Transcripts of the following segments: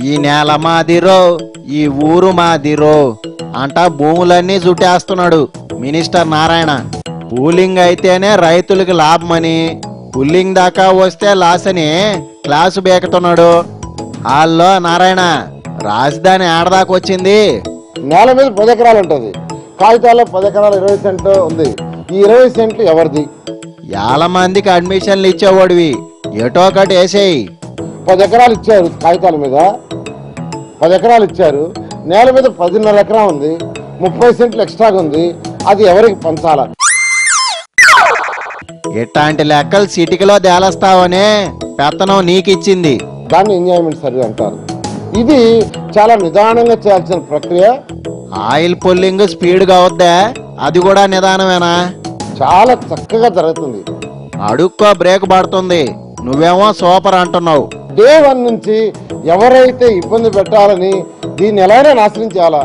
ఈ నేల మాదిరో ఈ ఊరు మాదిరో అంట భూములన్నీ చుట్టేస్తున్నాడు మినిస్టర్ నారాయణ. పూలింగ్ అయితేనే రైతులకి లాభమని, పుల్లింగ్ దాకా వస్తే లాస్ అని క్లాసు బేకుతున్నాడు. వాళ్ళలో నారాయణ రాజధాని ఏడదాకా వచ్చింది. నేల మీద 10 ఎకరాలు ఉంటుంది, కాగితాల్లో 10 ఎకరాలు 20 సెంట్లు ఉంది. ఈ 20 సెంట్లు ఎవరిది? చాలా మందికి అడ్మిషన్లు ఇచ్చేవాడివి, ఎటో ఒకటి వేసేయి. 10 ఎకరాలు ఇచ్చారు, కాగితాల మీద 10 ఎకరాలు ఇచ్చారు. నేల మీద 10.5 ఎకరా ఉంది, 30 సెంట్లు ఎక్స్ట్రాగా ఉంది. అది ఎవరికి పంచాలా? ఇట్లాంటి లెక్కలు సిటీలో తేలస్తావనే పెత్తనం నీకిచ్చింది. దాన్ని ఎంజాయ్మెంట్ సర్వే అంటారు. ఇది చాలా నిదానంగా చేయాల్సిన ప్రక్రియ. ఆయిల్ పుల్లింగ్ స్పీడ్గా అవుద్దా? అది కూడా నిదానమేనా? చాలా చక్కగా జరుగుతుంది. అడుక్కో బ్రేక్ పడుతుంది, నువ్వేమో సూపర్ అంటున్నావు. డే 1 నుంచి ఎవరైతే ఇబ్బంది పెట్టాలని దీన్ని ఎలాగైనా నాశనం చేయాలా?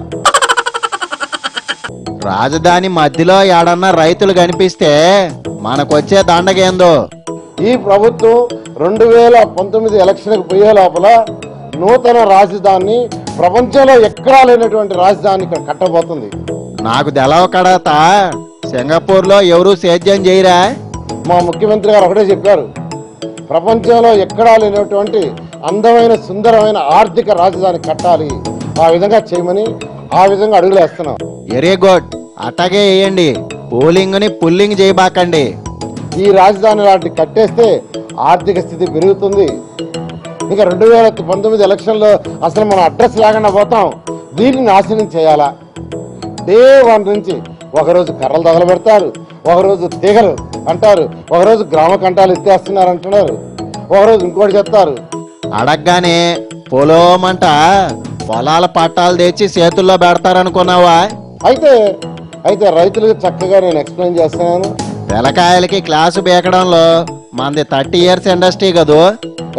రాజధాని మధ్యలో ఏడన్నా రైతులు కనిపిస్తే మనకొచ్చే దండగేందో. ఈ ప్రభుత్వం 2019 ఎలక్షన్కి పోయే లోపల నూతన రాజధాని, ప్రపంచంలో ఎక్కడా లేనటువంటి రాజధాని ఇక్కడ కట్టబోతుంది. నాకు తెలవ కడత సింగపూర్లో ఎవరు సేద్యం చేయరా? మా ముఖ్యమంత్రి గారు ఒకటే చెప్పారు, ప్రపంచంలో ఎక్కడా లేనటువంటి అందమైన సుందరమైన ఆర్థిక రాజధాని కట్టాలి, ఆ విధంగా చేయమని ఆ విధంగా అడుగులు వేస్తున్నాం. వెరీ గుడ్, అట్టగే వేయండి. పోలింగ్ని పుల్లింగ్ చేయబాకండి. ఈ రాజధాని లాంటి కట్టేస్తే ఆర్థిక స్థితి పెరుగుతుంది. ఇంకా 2019 ఎలక్షన్లో అసలు మనం అడ్రస్ లేకుండా పోతాం. దీన్ని నాశనం చేయాలా? డే 1 నుంచి ఒకరోజు కర్రలు తగలబెడతారు, ఒకరోజు తీగలు అంటారు, ఒకరోజు గ్రామ కంటాలు ఎత్తేస్తున్నారు అంటున్నారు, ఒకరోజు ఇంకోటి చెప్తారు. అడగగానే పొలోమంట పొలాల పట్టాలు తెచ్చి చేతుల్లో పెడతారనుకున్నావా? అయితే రైతులకు చక్కగా నేను ఎక్స్ప్లెయిన్ చేస్తున్నాను. పిల్లకాయలకి క్లాసు బేకడంలో మనది 30 years ఇండస్ట్రీ కదూ.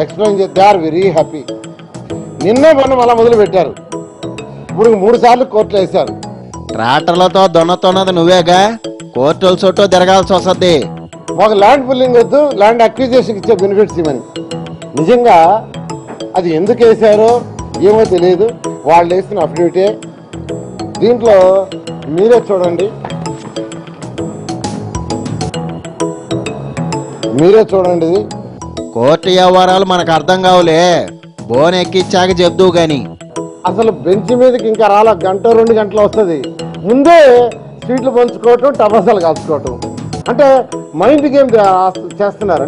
ఎక్స్ప్లెయిన్ చేస్తే దే ఆర్ వెరీ హ్యాపీ. నిన్నే మనం అలా మొదలు పెట్టారు, ఇప్పుడు 3 సార్లు కోర్టులు వేశారు. ట్రాక్టర్లతో దున్నతున్నది నువ్వేగా, కోర్టుల చుట్టూ తిరగాల్సి వస్తుంది. మాకు ల్యాండ్ పుల్లింగ్ వద్దు, ల్యాండ్ అక్విజిషన్ ఇచ్చే బెనిఫిట్స్ ఇవ్వని. నిజంగా అది ఎందుకు వేశారో ఏమో తెలియదు, వాళ్ళు వేసిన అఫిడవిటే. దీంట్లో మీరే చూడండి, ఇది. కోర్టు వ్యవహారాలు మనకు అర్థం కావులే, బోన్ ఎక్కిచ్చాక చెప్దు గాని. అసలు బెంచ్ మీదకి ఇంకా రాలా, 1-2 గంటలు వస్తుంది. ముందే సీట్లు పంచుకోవటం, టపాసాలు కాల్చుకోవటం, అంటే మైండ్ గేమ్ చేస్తున్నారు.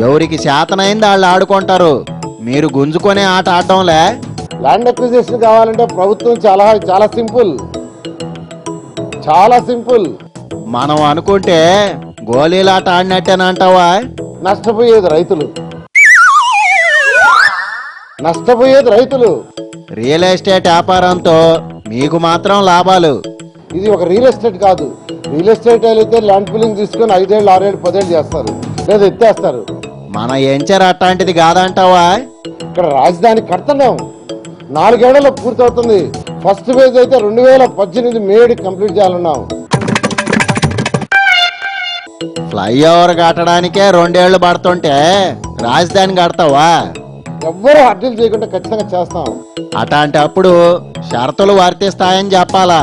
ఎవరికి చేతనైంది వాళ్ళు ఆడుకుంటారు, మీరు గుంజుకునే ఆట ఆడటంలే. ల్యాండ్ అక్విజిషన్ కావాలంటే ప్రభుత్వం చాలా సింపుల్. మనం అనుకుంటే గోళీలాట ఆడినట్టేనంటావా? నష్టపోయేది రైతులు. రియల్ ఎస్టేట్ వ్యాపారంతో మీకు మాత్రం లాభాలు. ఇది ఒక రియల్ ఎస్టేట్ కాదు. రియల్ ఎస్టేట్ అయితే ల్యాండ్ పుల్లింగ్ తీసుకొని 5 ఏళ్ళు 6 ఏళ్ళు 10 ఏళ్ళు చేస్తారు, లేదా ఎత్తేస్తారు. మన ఎంచర్ అట్లాంటిది కాదంటావా? ఇక్కడ రాజధాని కడుతున్నాం, 4 ఏళ్లలో పూర్తవుతుంది. ఫస్ట్ ఫేజ్ అయితే 2018 మేడ్ కంప్లీట్ చేయాలన్నాం. ఫ్లైఓవర్ కట్టడానికే 2 ఏళ్లు పడుతుంటే రాజధాని కడతావా? ఎవ్వరూ అడ్డీలు చేయకుండా ఖచ్చితంగా చేస్తాం. అట్లాంటప్పుడు షరతులు వర్తిస్తాయని చెప్పాలా?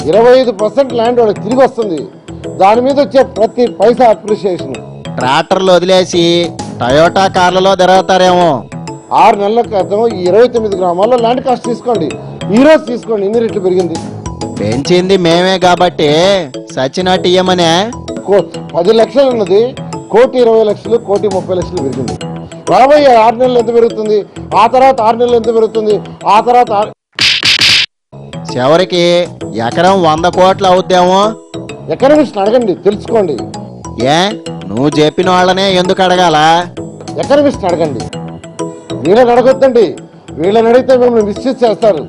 25% ల్యాండ్ వాళ్ళకి తిరిగి వస్తుంది. దాని మీద వచ్చే ప్రతి పైసా అప్రిషియేషన్. ట్రాక్టర్లు వదిలేసి టయోటా కార్లలో తిరుగుతారేమో. 6 నెలల క్రితం ఈ 29 గ్రామాల్లో ల్యాండ్ కాస్ట్ తీసుకోండి, ఈ రోజు తీసుకోండి, ఎన్ని రెట్లు పెరిగింది. పెంచింది మేమే కాబట్టి సచ్చినట్టు ఇయ్యమనే. 10 లక్షలు ఉన్నది 1,20,00,000, 1,30,00,000 పెరిగింది. రాబోయే 6 నెలలు ఎంత పెరుగుతుంది, ఆ తర్వాత 6 నెలలు ఎంత పెరుగుతుంది, ఆ తర్వాత చివరికి ఎకరం 100 కోట్లు అవుద్దేమో. ఎకనమిస్ట్ అడగండి, తెలుసుకోండి. ఏ నువ్వు చెప్పిన వాళ్ళనే ఎందుకు అడగాల? ఎకనమిస్ట్ అడగండి, వీళ్ళని అడగొద్దండి. వీళ్ళని అడిగితే మిమ్మల్ని మిస్యూజ్ చేస్తారు.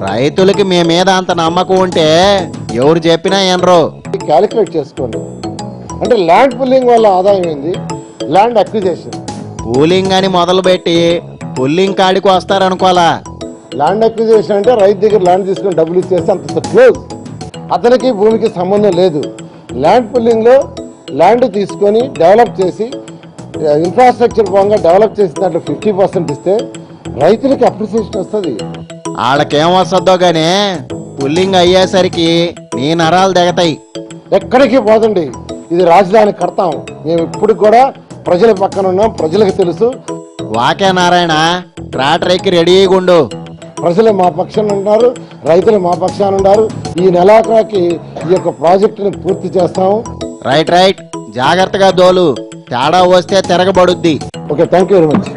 రైతులకి మీ మీద అంత నమ్మకం ఉంటే ఎవరు చెప్పినా ఎనరు. క్యాలిక్యులేట్ చేసుకోండి. అంటే ల్యాండ్ పుల్లింగ్ వల్ల ఆదాయం ఏంది, ల్యాండ్ అక్విజిషన్. పూలింగ్ అని మొదలుపెట్టి పుల్లింగ్ కాడికి వస్తారనుకోవాలా? ల్యాండ్ అక్విజిషన్ అంటే రైతు దగ్గర ల్యాండ్ తీసుకొని డబ్బులు ఇచ్చేస్తే అంత క్లోజ్, అతనికి భూమికి సంబంధం లేదు. ల్యాండ్ పుల్లింగ్లో ల్యాండ్ తీసుకొని డెవలప్ చేసి ఇన్ఫ్రాస్ట్రక్చర్ పరంగా డెవలప్ చేసిన దాంట్లో 50% ఇస్తే రైతులకి అప్రిసియేషన్ వస్తుంది. వాళ్ళకేం వస్తుందో గానీ పుల్లింగ్ అయ్యేసరికి నీ నరాలు దిగతాయి. ఎక్కడికి పోదండి, ఇది రాజధాని కడతాం. మేము ఇప్పుడు కూడా ప్రజల పక్కన ఉన్నాం, ప్రజలకు తెలుసు. వాకే నారాయణ, ట్రాక్టర్ ఎక్కి రెడీగా ఉండు. ప్రజలు మా పక్షాన ఉన్నారు, రైతులు మా పక్షాన ఉన్నారు. ఈ నెలాఖరుకి ఈ యొక్క ప్రాజెక్టుని పూర్తి చేస్తాము. రైట్ రైట్, జాగ్రత్తగా దోలు, తేడా వస్తే తిరగబడుద్ది. Okay, thank you very much.